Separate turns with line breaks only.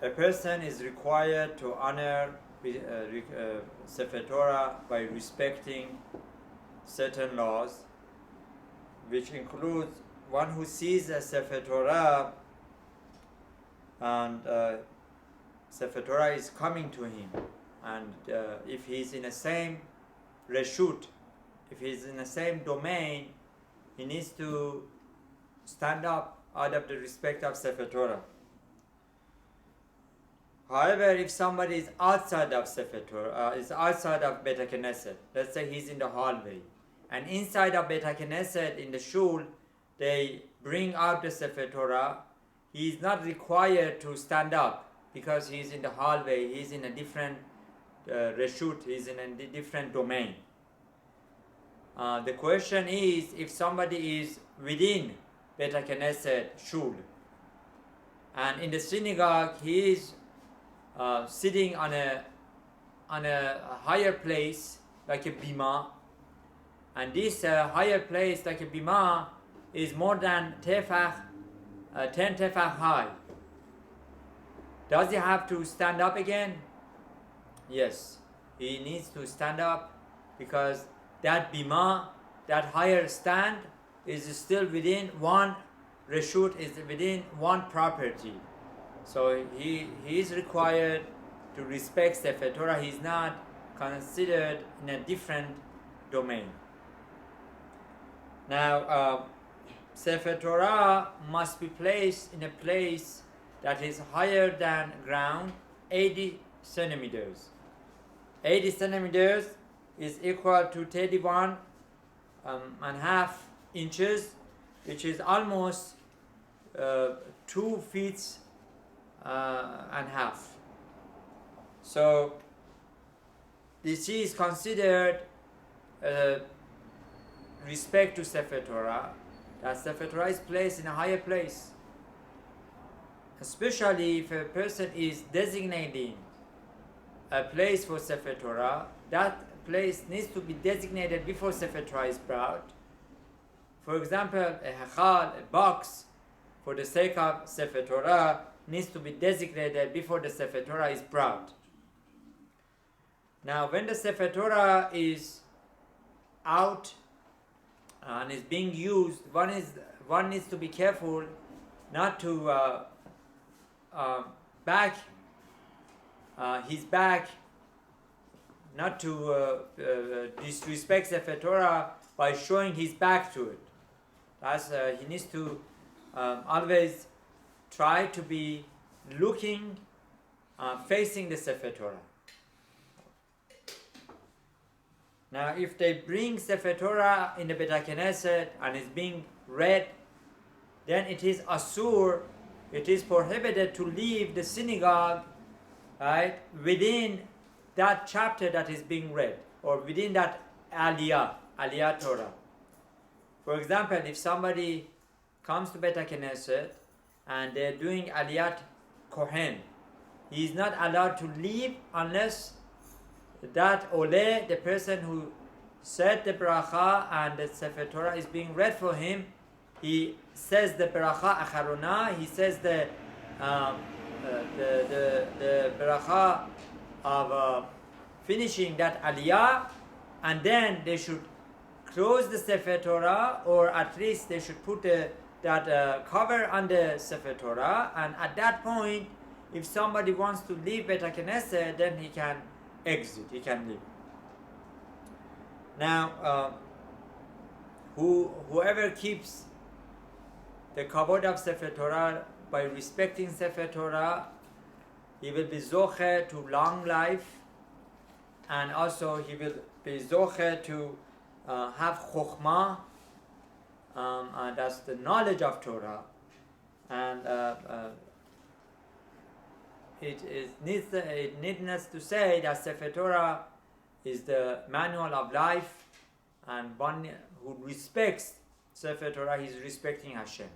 A person is required to honor Sefer Torah by respecting certain laws, which includes one who sees a Sefer Torah and Sefer Torah is coming to him, and if he's in the same reshut, if he's in the same domain, he needs to stand up out of the respect of Sefer Torah. However, if somebody is outside of Sefer Torah, is outside of Beit HaKnesset, let's say he's in the hallway, and inside of Beit HaKnesset in the shul, they bring out the Sefer Torah, he is not required to stand up because he's in the hallway, he's in a different reshut, he's in a different domain. The question is, if somebody is within Beit HaKnesset shul, and in the synagogue he is sitting on a higher place like a bima, and this higher place like a bima is more than 10 tefach high. Does he have to stand up again? Yes, he needs to stand up because that bima, that higher stand, is still within one reshut, is within one property. So he is required to respect Sefer Torah. He is not considered in a different domain. Now, Sefer Torah must be placed in a place that is higher than ground, 80 centimeters. 80 centimeters is equal to 31 and half inches, which is almost 2 feet and half. So this is considered respect to Sefer Torah, that Sefer Torah is placed in a higher place. Especially if a person is designating a place for Sefer Torah, that place needs to be designated before Sefer Torah is brought. For example, a hachal, a box, for the sake of Sefer Torah, needs to be designated before the Sefer Torah is brought. Now, when the Sefer Torah is out and is being used, one needs to be careful not to back his back, not to disrespect Sefer Torah by showing his back to it. That's he needs to always try to be looking, facing the Sefer Torah. Now, if they bring Sefer Torah in the Beit HaKnesset and is being read, then it is asur, it is prohibited to leave the synagogue, right, within that chapter that is being read, or within that aliyah Torah. For example, if somebody comes to Beit HaKnesset and they're doing aliyat kohen, he is not allowed to leave unless that ole, the person who said the bracha and the Sefer Torah is being read for him, he says the bracha acharona, he says the bracha of finishing that aliyah, and then they should close the Sefer Torah, or at least they should put that cover on the Sefer Torah, and at that point, if somebody wants to leave Beit HaKnesset, then he can exit, he can leave. Now, whoever keeps the kavod of Sefer Torah by respecting Sefer Torah, he will be zoche to long life, and also he will be zoche to have chokhmah, and that's the knowledge of Torah, and it needs to say that Sefer Torah is the manual of life, and one who respects Sefer Torah is respecting Hashem.